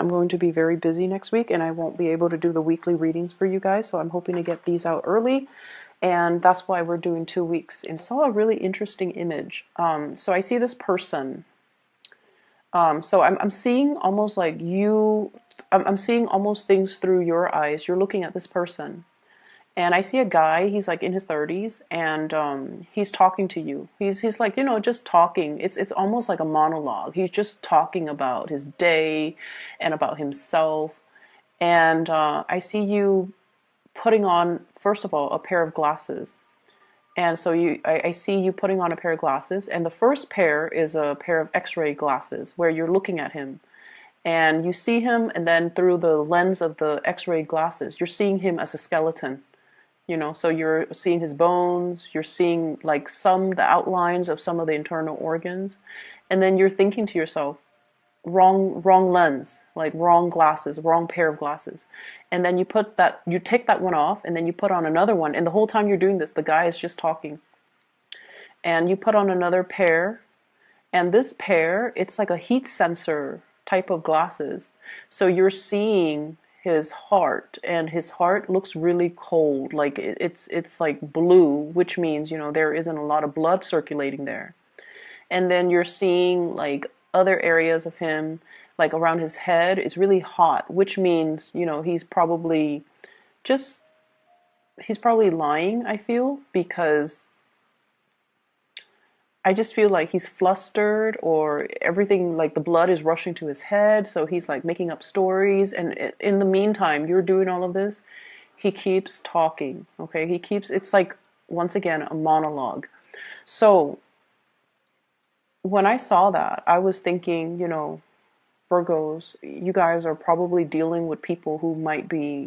I'm going to be very busy next week and I won't be able to do the weekly readings for you guys. So I'm hoping to get these out early. And that's why we're doing 2 weeks. And I saw a really interesting image. So I see this person. So I'm seeing almost like you, I'm seeing almost things through your eyes. You're looking at this person. And I see a guy, he's like in his 30s, and he's talking to you. He's like, just talking. It's almost like a monologue. He's just talking about his day and about himself. And I see you putting on, first of all, a pair of glasses. And so I see you putting on a pair of glasses, and the first pair is a pair of X-ray glasses where you're looking at him. And you see him, and then through the lens of the X-ray glasses, you're seeing him as a skeleton. So you're seeing his bones, you're seeing like the outlines of some of the internal organs, and then you're thinking to yourself, wrong lens, like wrong glasses, wrong pair of glasses. And then you take that one off, and then you put on another one, and the whole time you're doing this, the guy is just talking. And you put on another pair, and this pair, it's like a heat sensor type of glasses. So you're seeing his heart, and his heart looks really cold, like it's like blue, which means there isn't a lot of blood circulating there. And then you're seeing like other areas of him, like around his head is really hot, which means he's probably lying, I feel, because I just feel like he's flustered, or everything, like the blood is rushing to his head, so he's like making up stories. And in the meantime, you're doing all of this, he keeps talking, okay? It's like, once again, a monologue. So when I saw that, I was thinking, Virgos, you guys are probably dealing with people who might be,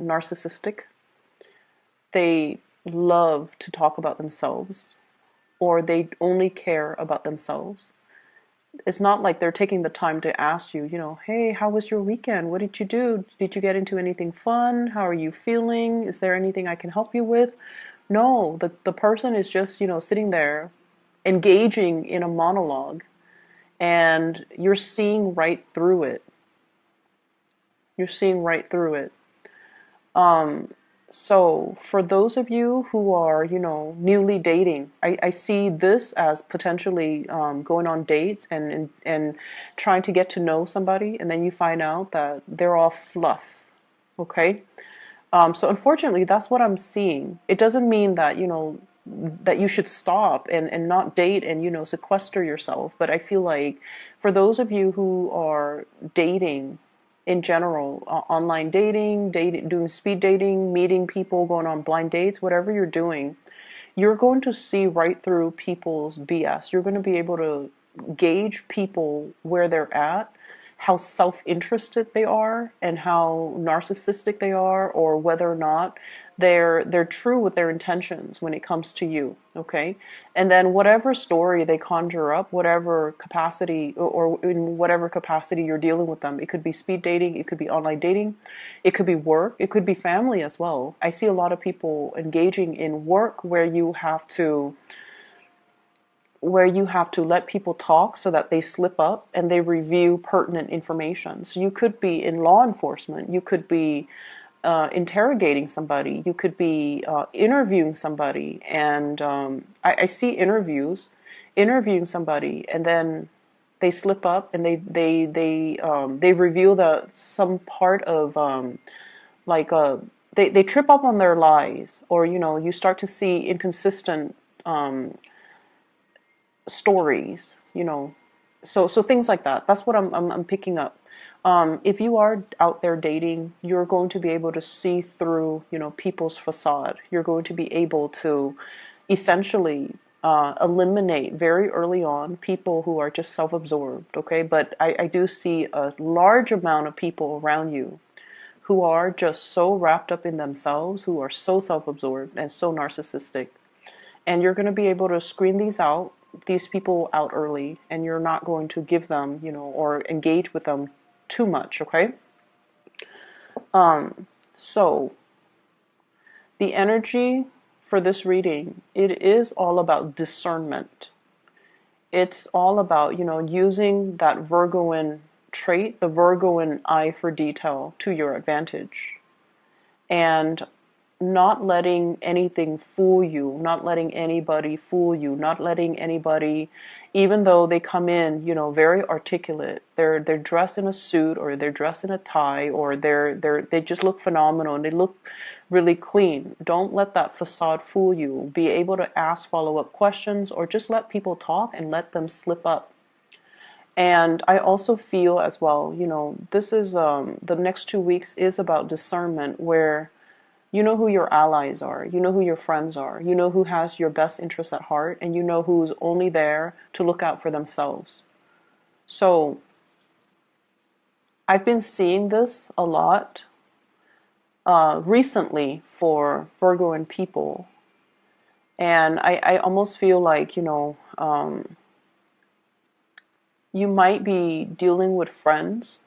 narcissistic. They love to talk about themselves, or they only care about themselves. It's not like they're taking the time to ask you, hey, how was your weekend? What did you do? Did you get into anything fun? How are you feeling? Is there anything I can help you with? No, the person is just, sitting there engaging in a monologue, and you're seeing right through it. You're seeing right through it. So for those of you who are, newly dating, I see this as potentially going on dates and trying to get to know somebody, and then you find out that they're all fluff. Okay? So unfortunately, that's what I'm seeing. It doesn't mean that, that you should stop and not date and, sequester yourself. But I feel like for those of you who are dating in general, online dating, doing speed dating, meeting people, going on blind dates, whatever you're doing, you're going to see right through people's BS. You're going to be able to gauge people where they're at, how self-interested they are, and how narcissistic they are, or whether or not they're true with their intentions when it comes to you, okay? And then whatever story they conjure up, whatever capacity, or in whatever capacity you're dealing with them, it could be speed dating, it could be online dating, it could be work, it could be family as well. I see a lot of people engaging in work where you have to let people talk so that they slip up and they review pertinent information. So you could be in law enforcement, you could be interrogating somebody, you could be interviewing somebody, and I see interviewing somebody, and then they slip up and they reveal some part of like they trip up on their lies, or you start to see inconsistent stories, so things like that. That's what I'm picking up. If you are out there dating, you're going to be able to see through, people's facade. You're going to be able to essentially eliminate very early on people who are just self-absorbed, okay? But I do see a large amount of people around you who are just so wrapped up in themselves, who are so self-absorbed and so narcissistic. And you're going to be able to screen these people out early, and you're not going to give them, or engage with them too much, okay? So the energy for this reading, it is all about discernment. It's all about, using that Virgoan trait, the Virgoan eye for detail, to your advantage. And not letting anything fool you, not letting anybody fool you, not letting anybody, even though they come in, very articulate, they're dressed in a suit, or they're dressed in a tie, or they just look phenomenal and they look really clean. Don't let that facade fool you. Be able to ask follow-up questions, or just let people talk and let them slip up. And I also feel as well, this is the next 2 weeks is about discernment, where you know who your allies are, you know who your friends are, you know who has your best interests at heart, and you know who's only there to look out for themselves. So I've been seeing this a lot recently for Virgoan people. And I almost feel like, you might be dealing with friends,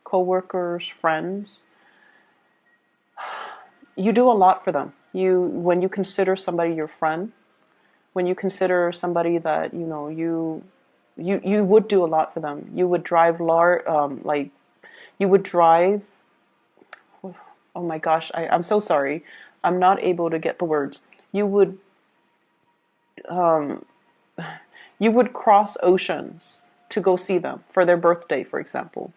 coworkers, friends. You do a lot for them. When you consider somebody your friend, when you consider somebody that, you would do a lot for them. You would drive you would drive, oh my gosh, I'm so sorry. I'm not able to get the words. Um, you would cross oceans to go see them for their birthday, for example.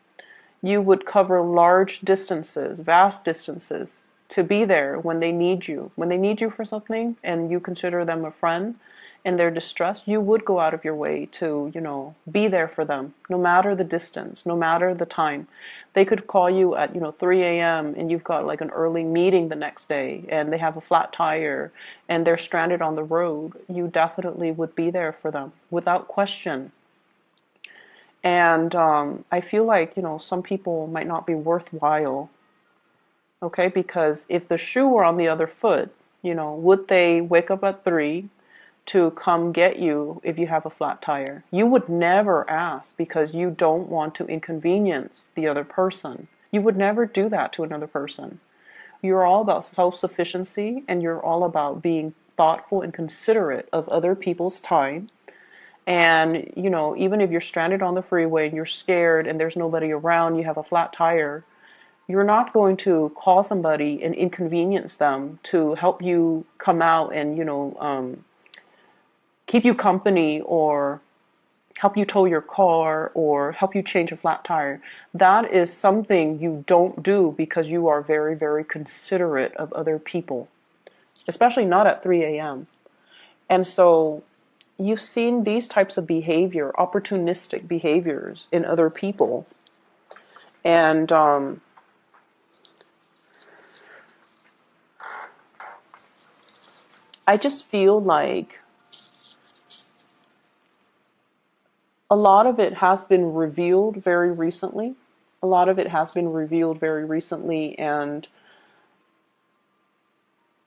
You would cover large distances, vast distances, to be there when they need you. When they need you for something and you consider them a friend and they're distressed, you would go out of your way to, be there for them, no matter the distance, no matter the time. They could call you at, 3 a.m. and you've got like an early meeting the next day and they have a flat tire and they're stranded on the road. You definitely would be there for them without question. And I feel like, some people might not be worthwhile, okay? Because if the shoe were on the other foot, would they wake up at 3 to come get you if you have a flat tire? You would never ask because you don't want to inconvenience the other person. You would never do that to another person. You're all about self-sufficiency, and you're all about being thoughtful and considerate of other people's time. And, even if you're stranded on the freeway and you're scared and there's nobody around, you have a flat tire, you're not going to call somebody and inconvenience them to help you come out and, keep you company, or help you tow your car, or help you change a flat tire. That is something you don't do because you are very, very considerate of other people, especially not at 3 a.m. And so you've seen these types of behavior, opportunistic behaviors in other people. And I just feel like a lot of it has been revealed very recently. A lot of it has been revealed very recently, and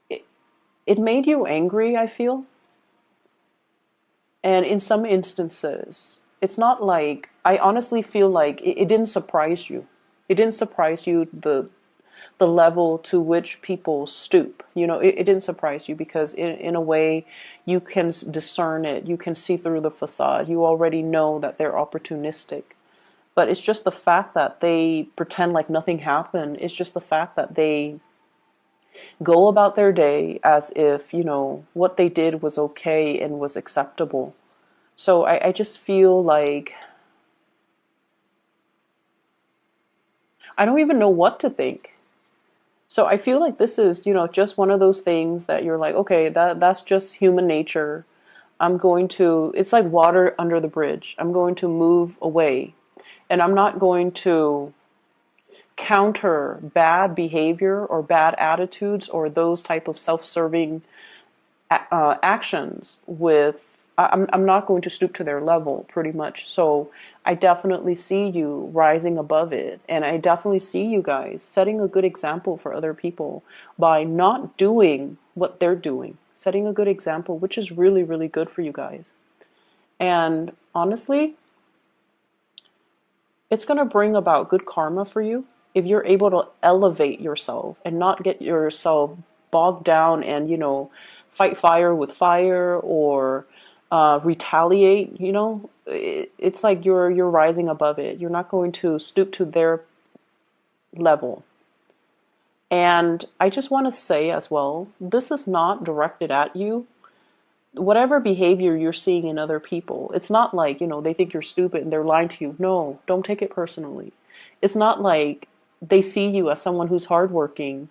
it made you angry, I feel. And in some instances, it's not like, I honestly feel like it didn't surprise you. It didn't surprise you the level to which people stoop. It didn't surprise you because in a way you can discern it. You can see through the facade. You already know that they're opportunistic. But it's just the fact that they pretend like nothing happened. It's just the fact that they go about their day as if, what they did was okay and was acceptable. So I just feel like I don't even know what to think. So I feel like this is, just one of those things that you're like, okay, that's just human nature. It's like water under the bridge. I'm going to move away. And I'm not going to counter bad behavior or bad attitudes or those type of self-serving actions with, I'm not going to stoop to their level, pretty much. So I definitely see you rising above it, and I definitely see you guys setting a good example for other people by not doing what they're doing, setting a good example, which is really, really good for you guys. And honestly, it's going to bring about good karma for you if you're able to elevate yourself and not get yourself bogged down and, fight fire with fire, or retaliate, you know, it's like you're rising above it. You're not going to stoop to their level. And I just want to say as well, this is not directed at you. Whatever behavior you're seeing in other people, it's not like, you know, they think you're stupid and they're lying to you. No, don't take it personally. It's not like they see you as someone who's hardworking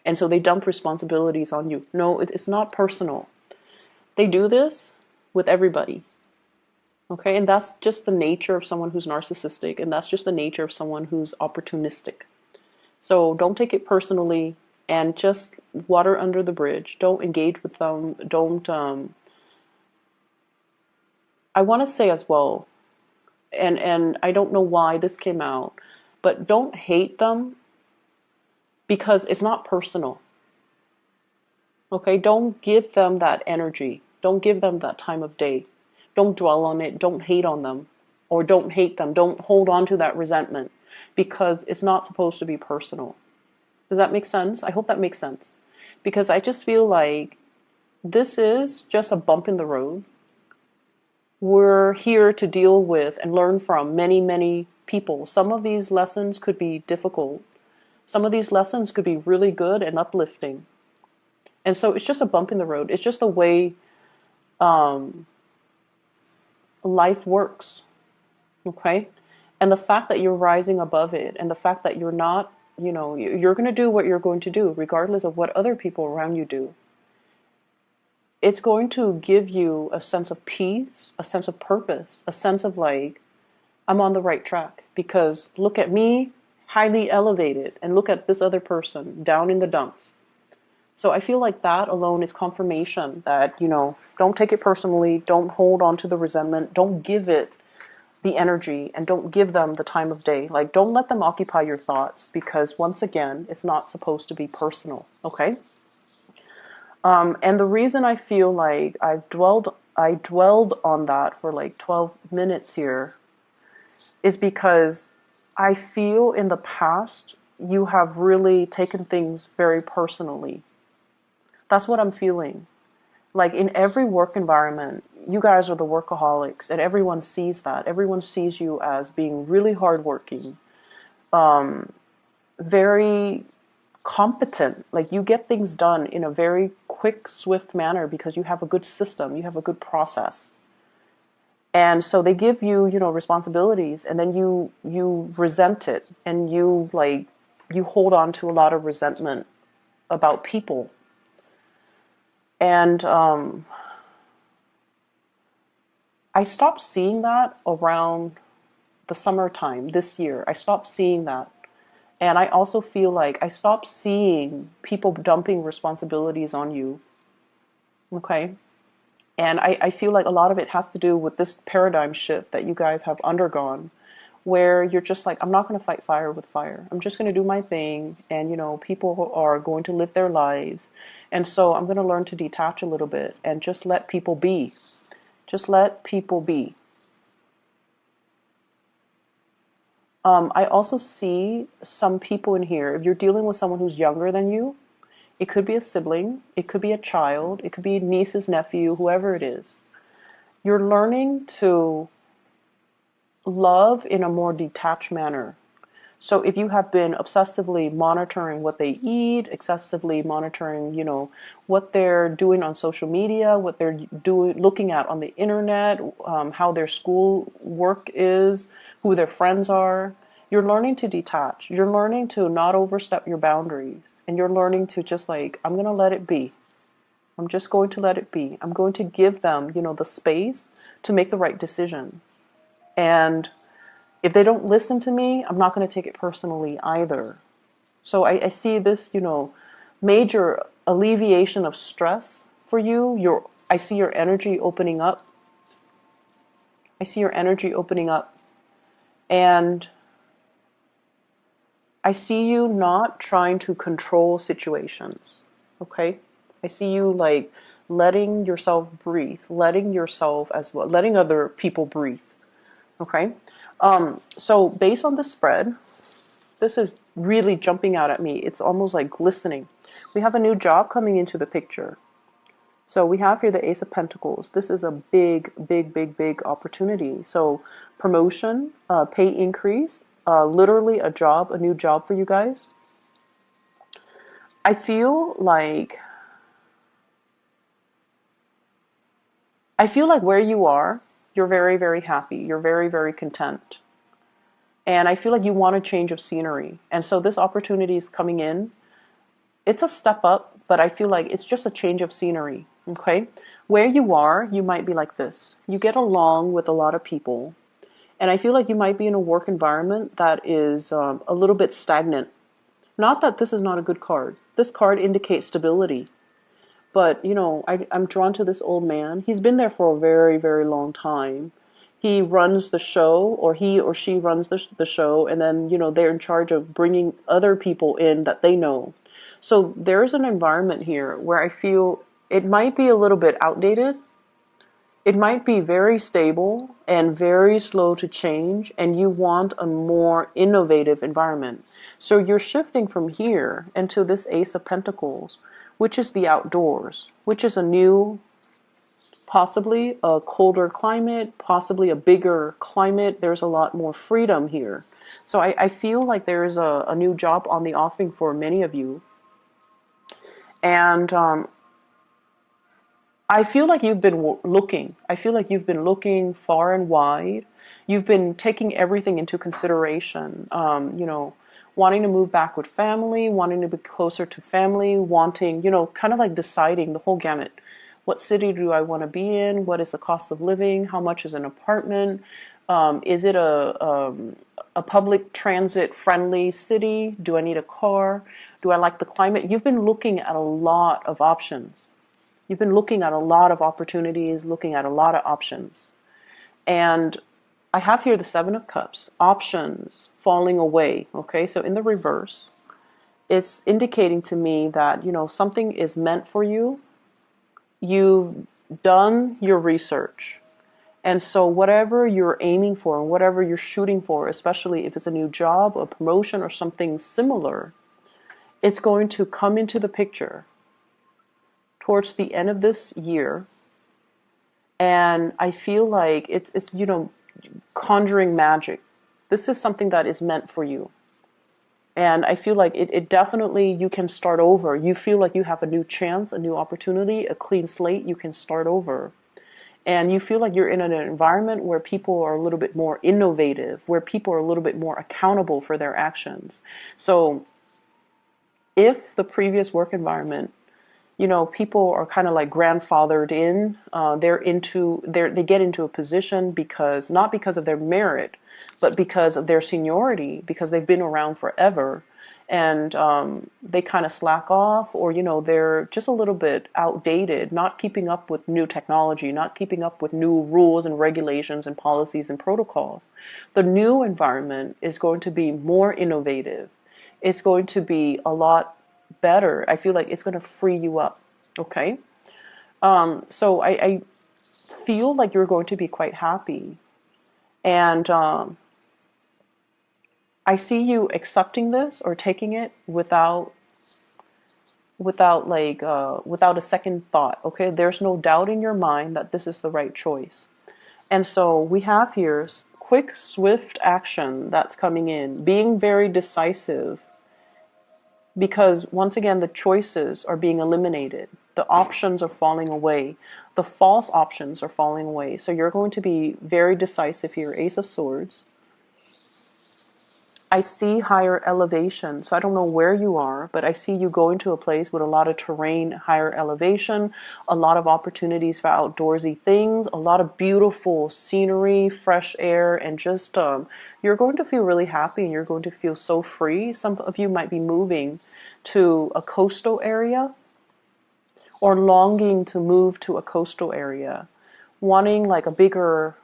and so they dump responsibilities on you. No, it's not personal. They do this with everybody. Okay, and that's just the nature of someone who's narcissistic, and that's just the nature of someone who's opportunistic. So don't take it personally and just water under the bridge. Don't engage with them. Don't, I want to say as well, and I don't know why this came out, but don't hate them because it's not personal. Okay, don't give them that energy. Don't give them that time of day. Don't dwell on it. Don't hate on them or don't hate them. Don't hold on to that resentment because it's not supposed to be personal. Does that make sense? I hope that makes sense. Because I just feel like this is just a bump in the road. We're here to deal with and learn from many, many people. Some of these lessons could be difficult. Some of these lessons could be really good and uplifting. And so it's just a bump in the road. It's just the way life works. Okay? And the fact that you're rising above it and the fact that you're not, you know, you're going to do what you're going to do regardless of what other people around you do. It's going to give you a sense of peace, a sense of purpose, a sense of like, I'm on the right track because look at me, highly elevated, and look at this other person down in the dumps. So I feel like that alone is confirmation that, you know, don't take it personally, don't hold on to the resentment, don't give it the energy, and don't give them the time of day. Like, don't let them occupy your thoughts because, once again, it's not supposed to be personal, okay? And the reason I feel like I dwelled on that for like 12 minutes here is because I feel in the past you have really taken things very personally. That's what I'm feeling. Like in every work environment, you guys are the workaholics and everyone sees that. Everyone sees you as being really hardworking, very competent. Like you get things done in a very quick, swift manner because you have a good system, you have a good process. And so they give you, you know, responsibilities and then you resent it and you hold on to a lot of resentment about people. And I stopped seeing that around the summertime this year. I stopped seeing that. And I also feel like I stopped seeing people dumping responsibilities on you. Okay? And I feel like a lot of it has to do with this paradigm shift that you guys have undergone, where you're just like, I'm not going to fight fire with fire. I'm just going to do my thing. And, you know, people are going to live their lives. And so I'm going to learn to detach a little bit and just let people be. Just let people be. I also see some people in here, if you're dealing with someone who's younger than you, it could be a sibling, it could be a child, it could be nieces, nephew, whoever it is. You're learning to love in a more detached manner. So if you have been obsessively monitoring what they eat, excessively monitoring, you know, what they're doing on social media, what they're doing, looking at on the internet, how their school work is, who their friends are, you're learning to detach. You're learning to not overstep your boundaries. And you're learning to just like, I'm going to let it be. I'm just going to let it be. I'm going to give them, you know, the space to make the right decisions. And if they don't listen to me, I'm not going to take it personally either. So I see this, you know, major alleviation of stress for you. I see your energy opening up. I see your energy opening up. And I see you not trying to control situations. Okay? I see you like letting yourself breathe, letting yourself as well, letting other people breathe. Okay? So based on this spread, this is really jumping out at me. It's almost like glistening. We have a new job coming into the picture. So we have here the Ace of Pentacles. This is a big, big, big, big opportunity. So promotion, pay increase, literally a job, a new job for you guys. I feel like where you are, you're very, very happy. You're very, very content. And I feel like you want a change of scenery. And so this opportunity is coming in. It's a step up, but I feel like it's just a change of scenery. Okay? Where you are, you might be like this. You get along with a lot of people. And I feel like you might be in a work environment that is a little bit stagnant. Not that this is not a good card. This card indicates stability. But, I'm drawn to this old man. He's been there for a very, very long time. He runs the show, or he or she runs the show, and then, they're in charge of bringing other people in that they know. So there's an environment here where I feel it might be a little bit outdated. It might be very stable and very slow to change, and you want a more innovative environment. So you're shifting from here into this Ace of Pentacles, which is the outdoors, which is a new, possibly a colder climate, possibly a bigger climate. There's a lot more freedom here. So I feel like there is a new job on the offing for many of you. And I feel like you've been looking. I feel like you've been looking far and wide. You've been taking everything into consideration. Wanting to move back with family, wanting to be closer to family, wanting, kind of like deciding the whole gamut. What city do I want to be in? What is the cost of living? How much is an apartment? Is it a public transit friendly city? Do I need a car? Do I like the climate? You've been looking at a lot of options. You've been looking at a lot of opportunities, looking at a lot of options. And I have here the Seven of Cups, options falling away. Okay, so in the reverse, it's indicating to me that, something is meant for you. You've done your research. And so whatever you're aiming for, whatever you're shooting for, especially if it's a new job, a promotion, or something similar, it's going to come into the picture towards the end of this year. And I feel like it's conjuring magic. This is something that is meant for you. And I feel like it definitely, you can start over. You feel like you have a new chance, a new opportunity, a clean slate. You can start over. And you feel like you're in an environment where people are a little bit more innovative, where people are a little bit more accountable for their actions. So if the previous work environment, people are kind of like grandfathered in. They get into a position because, not because of their merit, but because of their seniority, because they've been around forever, and they kind of slack off, or they're just a little bit outdated, not keeping up with new technology, not keeping up with new rules and regulations and policies and protocols. The new environment is going to be more innovative. It's going to be a lot better. I feel like it's going to free you up. Okay. So I feel like you're going to be quite happy. And I see you accepting this or taking it without a second thought. Okay. There's no doubt in your mind that this is the right choice. And so we have here quick, swift action that's coming in, being very decisive. Because once again, the choices are being eliminated. The options are falling away. The false options are falling away. So you're going to be very decisive here. Ace of Swords. I see higher elevation. So I don't know where you are, but I see you going to a place with a lot of terrain, higher elevation, a lot of opportunities for outdoorsy things, a lot of beautiful scenery, fresh air, and just you're going to feel really happy, and you're going to feel so free. Some of you might be moving to a coastal area, or longing to move to a coastal area, wanting like a bigger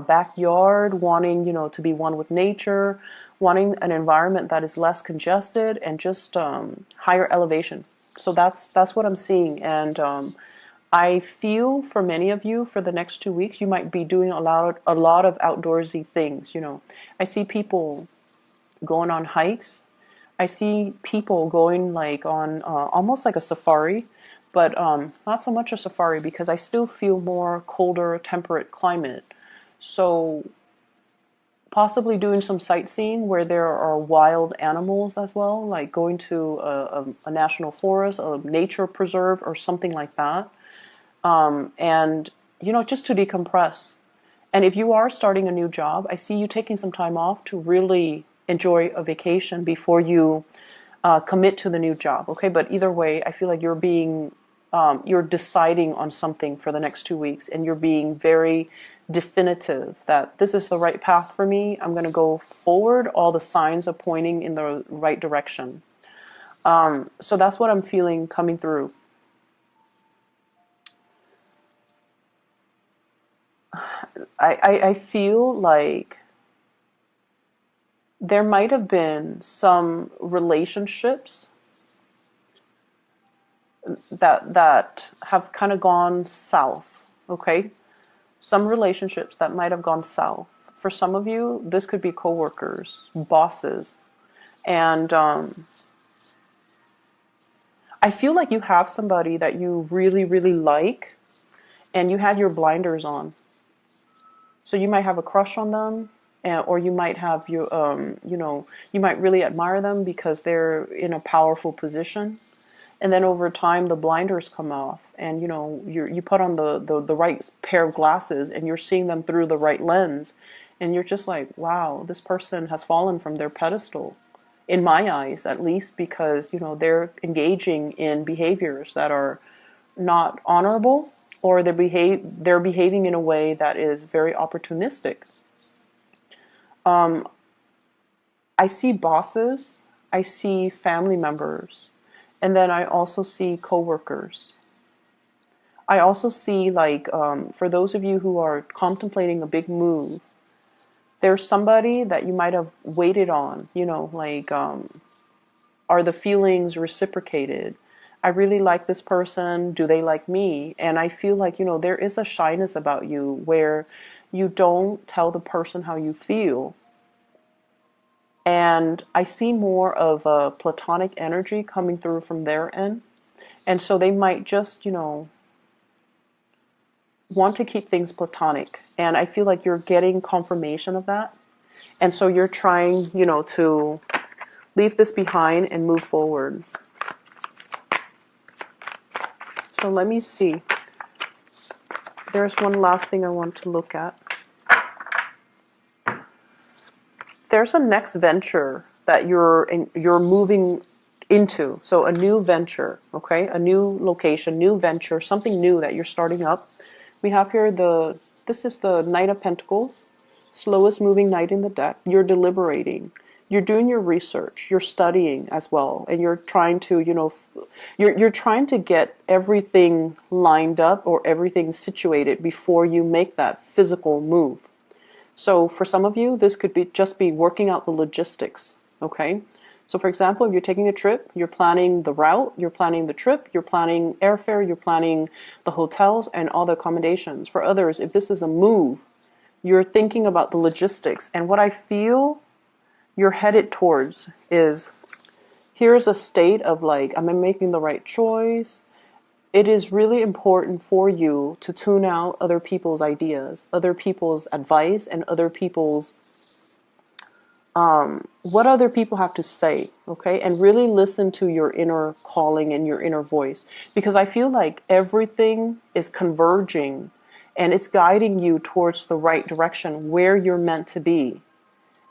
backyard, wanting, to be one with nature, wanting an environment that is less congested and just higher elevation. So that's what I'm seeing. And I feel for many of you, for the next 2 weeks, you might be doing a lot of outdoorsy things. I see people going on hikes. I see people going like on almost like a safari. but not so much a safari because I still feel more colder, temperate climate. So possibly doing some sightseeing where there are wild animals as well, like going to a national forest, a nature preserve, or something like that. And, just to decompress. And if you are starting a new job, I see you taking some time off to really enjoy a vacation before you commit to the new job. Okay, but either way, I feel like you're deciding on something for the next 2 weeks, and you're being very definitive that this is the right path for me. I'm going to go forward. All the signs are pointing in the right direction. So that's what I'm feeling coming through. I feel like there might have been some relationships that have kind of gone south. Okay, some relationships that might have gone south. For some of you, this could be coworkers, bosses, and I feel like you have somebody that you really, really like, and you had your blinders on. So you might have a crush on them, or you might have you might really admire them because they're in a powerful position. And then over time, the blinders come off, and you put on the right pair of glasses, and you're seeing them through the right lens, and you're just like, wow, this person has fallen from their pedestal, in my eyes, at least, because they're engaging in behaviors that are not honorable, or they're behaving in a way that is very opportunistic. Um, I see bosses, I see family members, and then I also see coworkers. I also see, like, for those of you who are contemplating a big move, there's somebody that you might have waited on, like, are the feelings reciprocated? I really like this person. Do they like me? And I feel like, there is a shyness about you where you don't tell the person how you feel. And I see more of a platonic energy coming through from their end. And so they might just, want to keep things platonic. And I feel like you're getting confirmation of that. And so you're trying, to leave this behind and move forward. So let me see. There's one last thing I want to look at. There's a next venture that you're moving into. So a new venture, okay? A new location, new venture, something new that you're starting up. We have here this is the Knight of Pentacles, slowest moving knight in the deck. You're deliberating. You're doing your research. You're studying as well, and you're trying to, you're trying to get everything lined up or everything situated before you make that physical move. So for some of you, this could be just be working out the logistics, okay? So for example, if you're taking a trip, you're planning the route, you're planning the trip, you're planning airfare, you're planning the hotels and all the accommodations. For others, if this is a move, you're thinking about the logistics. And what I feel you're headed towards is, here's a state of like, am I making the right choice? It is really important for you to tune out other people's ideas, other people's advice, and other people's what other people have to say, okay? And really listen to your inner calling and your inner voice, because I feel like everything is converging and it's guiding you towards the right direction where you're meant to be.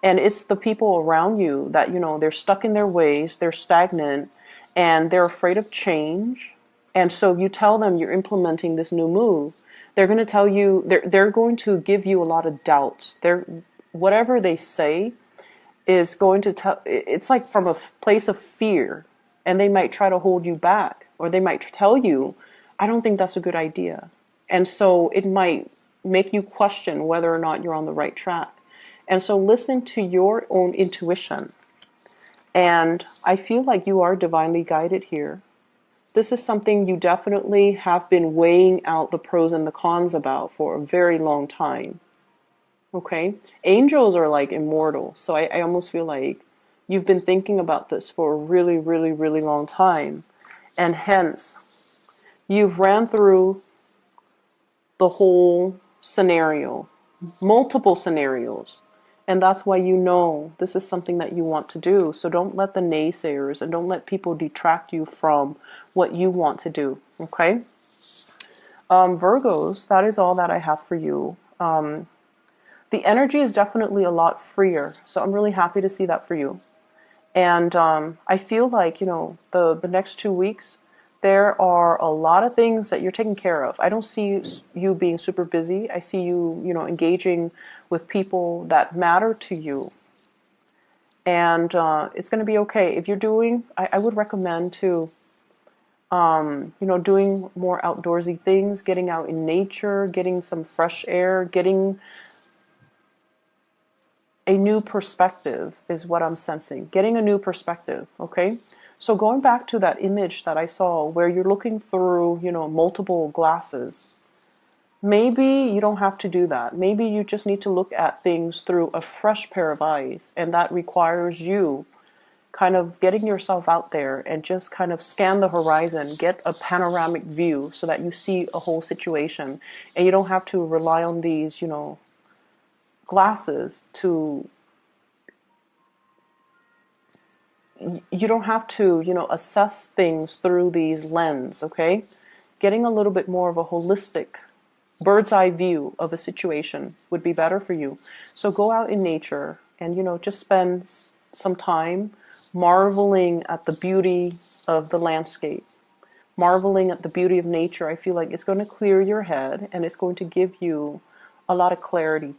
And it's the people around you that, they're stuck in their ways, they're stagnant, and they're afraid of change. And so you tell them you're implementing this new move. They're going to tell you, they're going to give you a lot of doubts. Whatever they say is going to tell, it's like from a place of fear. And they might try to hold you back, or they might tell you, I don't think that's a good idea. And so it might make you question whether or not you're on the right track. And so listen to your own intuition. And I feel like you are divinely guided here. This is something you definitely have been weighing out the pros and the cons about for a very long time. Okay? Angels are like immortal. So I almost feel like you've been thinking about this for a really, really, really long time. And hence, You've ran through the whole scenario, multiple scenarios. And that's why you know this is something that you want to do. So don't let the naysayers and don't let people detract you from what you want to do. Okay? Virgos, that is all that I have for you. The energy is definitely a lot freer. So I'm really happy to see that for you. And I feel like, the next 2 weeks, there are a lot of things that you're taking care of. I don't see you being super busy. I see you, engaging with people that matter to you. And it's going to be okay. If you're doing, I would recommend to, doing more outdoorsy things, getting out in nature, getting some fresh air, getting a new perspective is what I'm sensing. Getting a new perspective, okay? So going back to that image that I saw where you're looking through, multiple glasses, maybe you don't have to do that. Maybe you just need to look at things through a fresh pair of eyes, and that requires you kind of getting yourself out there and just kind of scan the horizon, get a panoramic view so that you see a whole situation, and you don't have to rely on these, glasses to you don't have to, assess things through these lens, okay? Getting a little bit more of a holistic bird's eye view of a situation would be better for you. So go out in nature and, just spend some time marveling at the beauty of the landscape, marveling at the beauty of nature. I feel like it's going to clear your head and it's going to give you a lot of clarity.